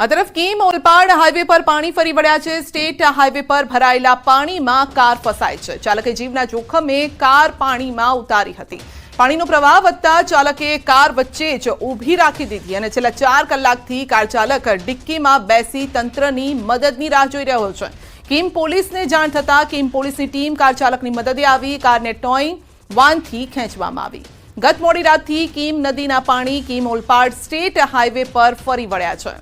આ તરફ કીમ ઓલપાડ હાઈવે પર પાણી ફરી વળ્યા છે। સ્ટેટ હાઈવે પર ભરાયેલા પાણીમાં કાર ફસાઈ છે। ચાલકે જીવના જોખમે કાર પાણીમાં ઉતારી હતી। પાણીનો પ્રવાહ વધતા ચાલકે કાર વચ્ચે જ ઊભી રાખી દીધી અને છેલ્લા 4 કલાકથી કાર ચાલક ડિક્કીમાં બેસી તંત્રની મદદની રાહ જોઈ રહ્યો છે। કીમ પોલીસને જાણ થતા કીમ પોલીસની ટીમ કાર ચાલકની મદદે આવી કારને ટોઈંગ વાનથી ખેંચવામાં આવી। ગત મોડી રાતથી કીમ નદીના પાણી કીમ ઓલપાડ સ્ટેટ હાઈવે પર ફરી વળ્યા છે।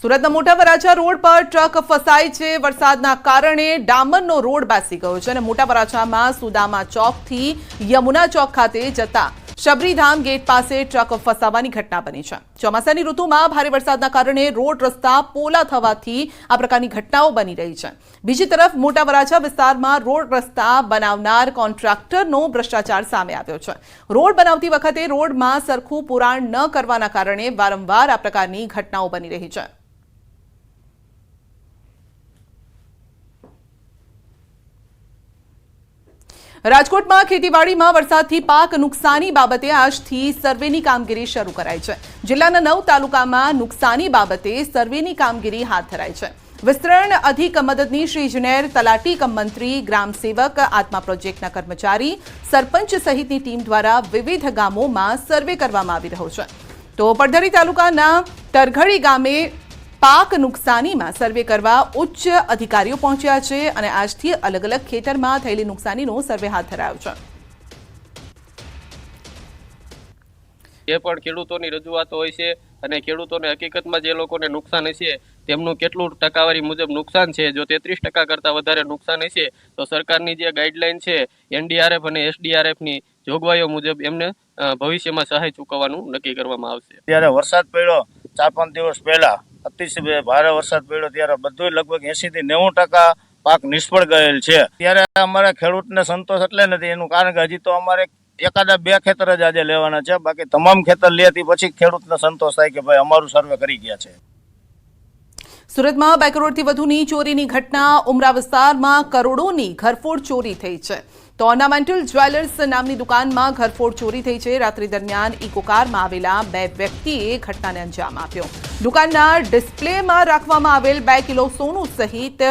સુરતના મોટા વરાછા રોડ પર ટ્રક ફસાઈ છે। વરસાદના કારણે ડામરનો રોડ બેસી ગયો છે અને મોટા વરાછામાં સુદામા ચોકથી યમુના ચોક ખાતે જતા શબરીધામ ગેટ પાસે ટ્રક ફસાવાની ઘટના બની છે। ચોમાસાની ઋતુમાં ભારે વરસાદના કારણે રોડ રસ્તા પોલા થવાથી આ પ્રકારની ઘટનાઓ બની રહી છે। બીજી તરફ મોટા વરાછા વિસ્તારમાં રોડ રસ્તા બનાવનાર કોન્ટ્રાક્ટરનો ભ્રષ્ટાચાર સામે આવ્યો છે। રોડ બનાવતી વખતે રોડમાં સરખું પુરાણ ન કરવાના કારણે વારંવાર આ પ્રકારની ઘટનાઓ બની રહી છે। રાજકોટમાં ખેતીવાડીમાં વરસાદથી પાક નુકસાની બાબતે આજથી સર્વેની કામગીરી શરૂ કરાઈ છે। જિલ્લાના 9 તાલુકામાં નુકસાની બાબતે સર્વેની કામગીરી હાથ ધરાઈ છે। વિસ્તરણ અધિક મદદનીશ ઇજનેર તલાટી કમ મંત્રી ગ્રામ સેવક આત્મા પ્રોજેક્ટના કર્મચારી સરપંચ સહિતની ટીમ દ્વારા વિવિધ ગામોમાં સર્વે કરવામાં આવી રહ્યો છે। તો પડધરી તાલુકાના તરઘડી ગામે પાક નુકસાનીમાં સર્વે કરવા ઉચ્ચ અધિકારીઓ પહોંચ્યા છે અને આજથી અલગ અલગ ખેતરમાં થયેલી નુકસાનીનો સર્વે હાથ ધરાયો છે। જે પણ ખેડૂતોની રજૂઆતો હોય છે અને ખેડૂતોને હકીકતમાં જે લોકોને નુકસાન હશે તેમનું કેટલું ટકાવારી મુજબ નુકસાન છે। જો 33% કરતાં વધારે નુકસાન હશે તો સરકારની જે ગાઈડલાઈન છે એનડીઆરએફ અને એસડીઆરએફની જોગવાઈઓ મુજબ એમને ભવિષ્યમાં સહાય ચૂકવવાનું નક્કી કરવામાં આવશે। ત્યારે વરસાદ પડ્યો 4-5 દિવસ પહેલા અતિશય ભારે વરસાદ પડ્યો ત્યારે બધું લગભગ 80 થી 90% પાક નિષ્ફળ ગયેલ છે। ત્યારે અમારા ખેડૂતને સંતોષ એટલે નથી, એનું કારણ કે હજી તો અમારે એકાદા 2 ખેતર જ આજે લેવાના છે। બાકી તમામ ખેતર લેતી પછી ખેડૂતને સંતોષ થાય કે ભાઈ અમારું સર્વે કરી ગયા છે। સુરતમાં 2 કરોડથી વધુની ચોરીની ઘટના। ઉમરા વિસ્તારમાં કરોડોની ઘરફોડ ચોરી થઈ છે। તો ઓર્નામેન્ટલ જ્વેલર્સ નામની દુકાનમાં ઘરફોડ ચોરી થઈ છે। રાત્રિ દરમિયાન ઇકો કારમાં આવેલા 2 વ્યક્તિએ ઘટનાને અંજામ આપ્યો। દુકાનના ડિસ્પ્લેમાં રાખવામાં આવેલ 2 કિલો સોનું સહિત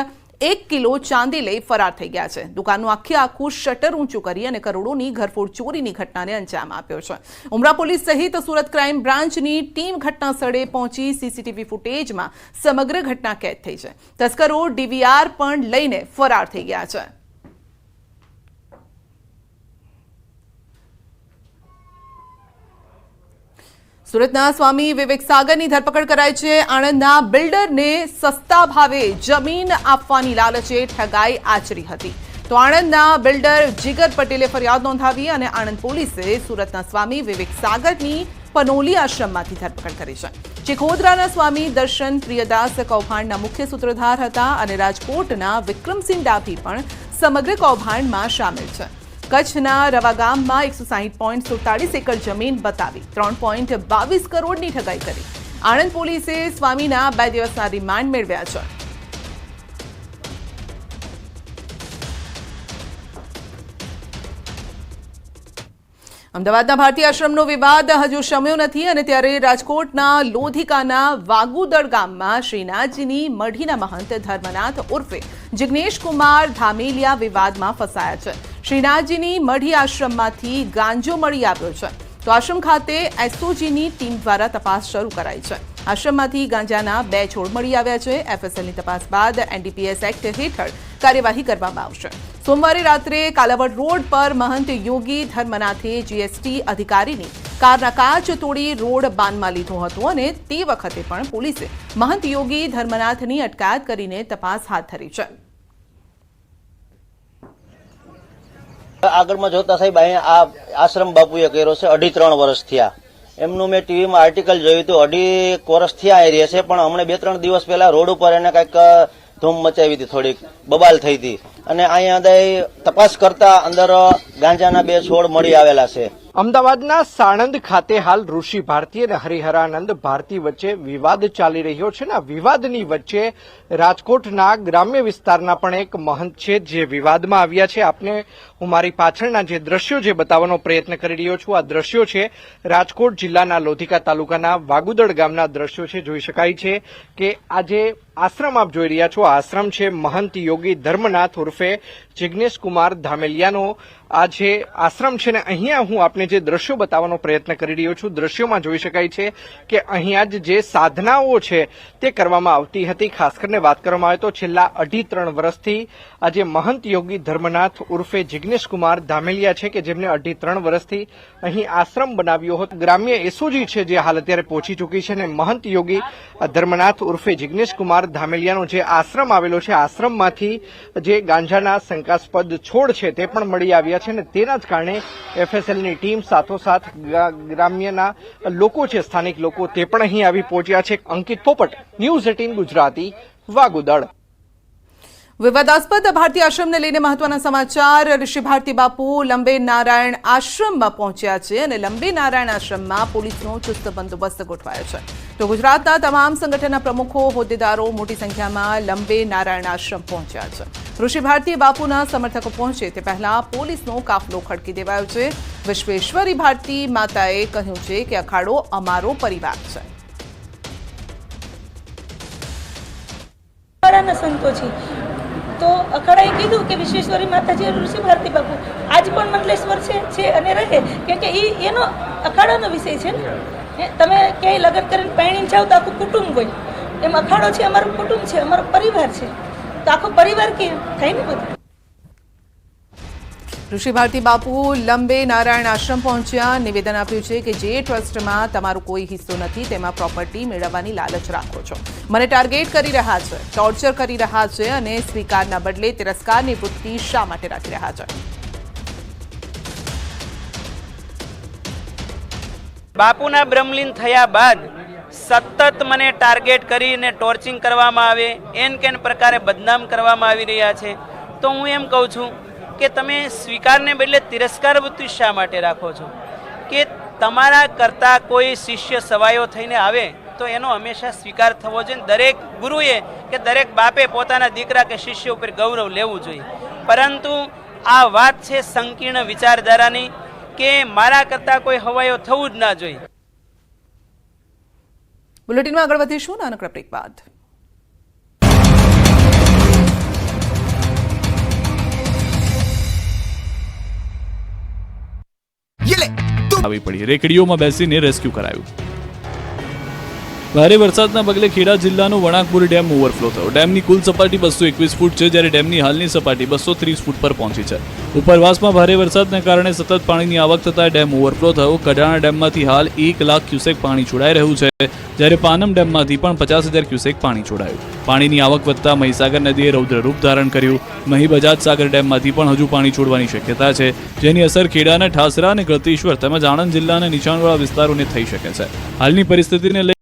1 કિલો ચાંદી લઈ ફરાર થઈ ગયા છે। દુકાનનું આખું શટર ઊંચું કરી અને કરોડોની ઘરફોડ ચોરીની ઘટનાને અંજામ આપ્યો છે। ઉમરા પોલીસ સહિત સુરત ક્રાઇમ બ્રાન્ચની ટીમ ઘટના સ્થળે પહોંચી સીસીટીવી ફૂટેજમાં સમગ્ર ઘટના કેદ થઈ છે। તસ્કરો ડીવીઆર પણ લઈને ફરાર થઈ ગયા છે। સુરતના સ્વામી વિવેક સાગરની ધરપકડ કરાઈ છે। આણંદના બિલ્ડરને સસ્તા ભાવે જમીન આપવાની લાલચે ઠગાઈ આચરી હતી। તો આણંદના બિલ્ડર જીગર પટેલે ફરિયાદ નોંધાવી અને આણંદ પોલીસે સુરતના સ્વામી વિવેક સાગરની પનોલી આશ્રમમાંથી ધરપકડ કરી છે। ચિખોદરાના સ્વામી દર્શન પ્રિયદાસ કૌભાંડના મુખ્ય સૂત્રધાર હતા અને રાજકોટના વિક્રમસિંહ ડાભી પણ સમગ્ર કૌભાંડમાં સામેલ છે। કચ્છના રવા ગામમાં 160.47 એકર જમીન બતાવી 3.22 કરોડની ઠગાઈ કરી। આણંદ પોલીસે સ્વામીના 2 દિવસના રિમાન્ડ મેળવ્યા છે। અમદાવાદના ભારતીય આશ્રમનો વિવાદ હજુ શમ્યો નથી અને ત્યારે રાજકોટના લોધિકાના વાગુદળ ગામમાં શ્રીનાથજીની મઢીના મહંત ધર્મનાથ ઉર્ફે જિગ્નેશ કુમાર ધામેલિયા વિવાદમાં ફસાયા છે। શ્રીનાથજીની મઢી આશ્રમમાંથી ગાંજો મળી આવ્યો છે। તો આશ્રમ ખાતે એસઓજીની ટીમ દ્વારા તપાસ શરૂ કરાઈ છે। આશ્રમમાંથી ગાંજાના 2 છોડ મળી આવ્યા છે। એફએસએલની તપાસ બાદ એનડીપીએસ એક્ટ હેઠળ કાર્યવાહી કરવામાં આવશે। સોમવારે રાત્રે કાલાવડ રોડ પર મહંત યોગી ધર્મનાથે જીએસટી અધિકારીની કારના કાચ તોડી રોડ બાનમાં લીધો હતો અને તે વખતે પણ પોલીસે મહંત યોગી ધર્મનાથની અટકાયત કરીને તપાસ હાથ ધરી છે। આગળમાં જોતા સાહેબ અહીંયા આ આશ્રમ બાપુએ કર્યો છે 2.5-3 વર્ષ થયા। એમનું મેં ટીવીમાં આર્ટિકલ જોયું હતું 2.5 વર્ષ થયા એ રહે છે, પણ હમણાં 2-3 દિવસ પહેલા રોડ ઉપર એને કંઈક ધૂમ મચાવી હતી, થોડીક બબાલ થઈ હતી અને અહીંયા તપાસ કરતા અંદર ગાંજાના 2 છોડ મળી આવેલા છે। અમદાવાદના સાણંદ ખાતે હાલ ઋષિ ભારતી અને હરિહરાનંદ ભારતી વચ્ચે વિવાદ ચાલી રહ્યો છે. આ વિવાદની વચ્ચે રાજકોટના ગ્રામ્ય વિસ્તારના પણ એક મહંત છે જે વિવાદમાં આવ્યા છે. આપને હું મારી પાછળના જે દ્રશ્યો જે બતાવવાનો પ્રયત્ન કરી રહ્યો છું, આ દ્રશ્યો છે રાજકોટ જિલ્લાના લોધિકા તાલુકાના વાગુદડ ગામના દ્રશ્યો છે. જોઈ શકાય છે કે આ જે આશ્રમ આપ જોઈ રહ્યા છો, આ આશ્રમ છે મહંત યોગી ધર્મનાથ ઉર્ફે જિગ્નેશ કુમાર ધામેલિયાનો આ જે આશ્રમ છે ને અહીંયા હું આપને જે દ્રશ્યો બતાવવાનો પ્રયત્ન કરી રહ્યો છું, દ્રશ્યોમાં જોઈ શકાય છે કે અહીંયા જ જે સાધનાઓ છે તે કરવામાં આવતી હતી. ખાસ કરીને વાત કરવામાં આવે તો છેલ્લા 2.5-3 વર્ષથી આ જે મહંત યોગી ધર્મનાથ ઉર્ફે જિગ્નેશ કુમાર ધામેલિયા છે કે જેમને 2.5-3 વર્ષથી અહીં આશ્રમ બનાવ્યો હતો. ગ્રામ્ય એસઓજી છે જે હાલ અત્યારે પહોંચી ચૂકી છે અને મહંત યોગી ધર્મનાથ ઉર્ફે જિગ્નેશ કુમાર ધામેલિયાનો જે આશ્રમ આવેલો છે, આશ્રમમાંથી જે ગાંજાના શંકાસ્પદ છોડ છે તે પણ મળી આવ્યા છે અને તેના જ કારણે એફએસએલની ટીમ સાથોસાથ ગ્રામ્યના લોકો છે, સ્થાનિક લોકો તે પણ અહીં આવી પહોંચ્યા છે. અંકિત પોપટ, ન્યૂઝ 18 ગુજરાતી, વાગુદડ. વિવાદાસ્પદ ભારતી આશ્રમને લઈને મહત્વના સમાચાર. ઋષિ ભારતી બાપુ લંબે નારાયણ આશ્રમમાં પહોંચ્યા છે અને લંબે નારાયણ આશ્રમમાં પોલીસનો ચુસ્ત બંદોબસ્ત ગોઠવાયો છે. તો ગુજરાતના તમામ સંગઠનના પ્રમુખો, હોદ્દેદારો મોટી સંખ્યામાં લંબે નારાયણ આશ્રમ પહોંચ્યા છે. ઋષિ ભારતી બાપુના સમર્થકો પહોંચે તે પહેલા પોલીસનો કાફલો ખડકી દેવાયો છે. વિશ્વેશ્વરી ભારતી માતાએ કહ્યું છે કે અખાડો અમારો પરિવાર છે. સંતો છે તો અખાડાએ કીધું કે વિશ્વેશ્વરી માતાજી ઋષિ ભારતી બાપુ આજ પણ મંડલેશ્વર છે અને રહે, કેમ કે એનો અખાડાનો વિષય છે ને. તમે ક્યાંય લગ્ન કરીને પરણીને જાઓ તો આખું કુટુંબ હોય, એમ અખાડો છે અમારું કુટુંબ છે, અમારો પરિવાર છે, તો આખો પરિવાર કે થાય ને બધું. ઋષિ ભારતી બાપુ લંબે નારાયણ આશ્રમ પહોંચ્યા. નિવેદન આપ્યું છે કે જે ટ્રસ્ટમાં તમારો કોઈ હિસ્સો નથી તેમાં પ્રોપર્ટી મેળવવાની લાલચ રાખો છો. મને ટાર્ગેટ કરી રહ્યા છે, ટોર્ચર કરી રહ્યા છે અને સ્વીકારના બદલે તિરસ્કારની વૃત્તિ શા માટે રાખી રહ્યા છે. બાપુના બ્રહ્મલીન થયા બાદ સતત મને ટાર્ગેટ કરીને ટોર્ચિંગ કરવામાં આવે, એન કેન પ્રકારે બદનામ કરવામાં આવી રહ્યા છે. તો હું એમ કહું છું કે તમે સ્વીકારને બદલે તિરસ્કાર વૃત્તિ શા માટે રાખો છો? કે તમારા કરતાં કોઈ શિષ્ય સવાયો થઈને આવે તો એનો હંમેશા સ્વીકાર થવો જોઈએ. દરેક ગુરુએ કે દરેક બાપે પોતાના દીકરા કે શિષ્ય ઉપર ગૌરવ લેવું જોઈએ. પરંતુ આ વાત છે સંકીર્ણ વિચારધારાની કે મારા કરતાં કોઈ હવાયો થવું જ ના જોઈએ. બુલેટિનમાં આગળ વધીશું નાનકડા બ્રેક બાદ. આવી પડી. રેકડીઓમાં બેસીને રેસ્ક્યુ કરાયું. ભારે વરસાદના પગલે ખેડા જિલ્લાનો વણાકપુર ડેમ ઓવરફ્લો થયો. ડેમની કુલ સપાટી 221 ફૂટ છે, જ્યારે ડેમની હાલની સપાટી 230 ફૂટ પર પહોંચી છે. ઉપરવાસમાં ભારે વરસાદને કારણે સતત પાણીની આવક થતાં ડેમ ઓવરફ્લો થયો. કડાણા ડેમમાંથી હાલ 1 લાખ ક્યુસેક પાણી છોડાઈ રહ્યું છે, જ્યારે પાનમ ડેમમાંથી પણ 50,000 ક્યુસેક પાણી છોડાયું. પાણીની આવક વધતા મહીસાગર નદીએ રૌદ્ર રૂપ ધારણ કર્યું. મહી બજાજ સાગર ડેમમાંથી પણ હજુ પાણી છોડવાની શક્યતા છે, જેની અસર ખેડાના ઠાસરા અને ગળતેશ્વર તેમજ આણંદ જિલ્લાના નીચાણવાળા વિસ્તારોને થઈ શકે છે. હાલની પરિસ્થિતિને લઈ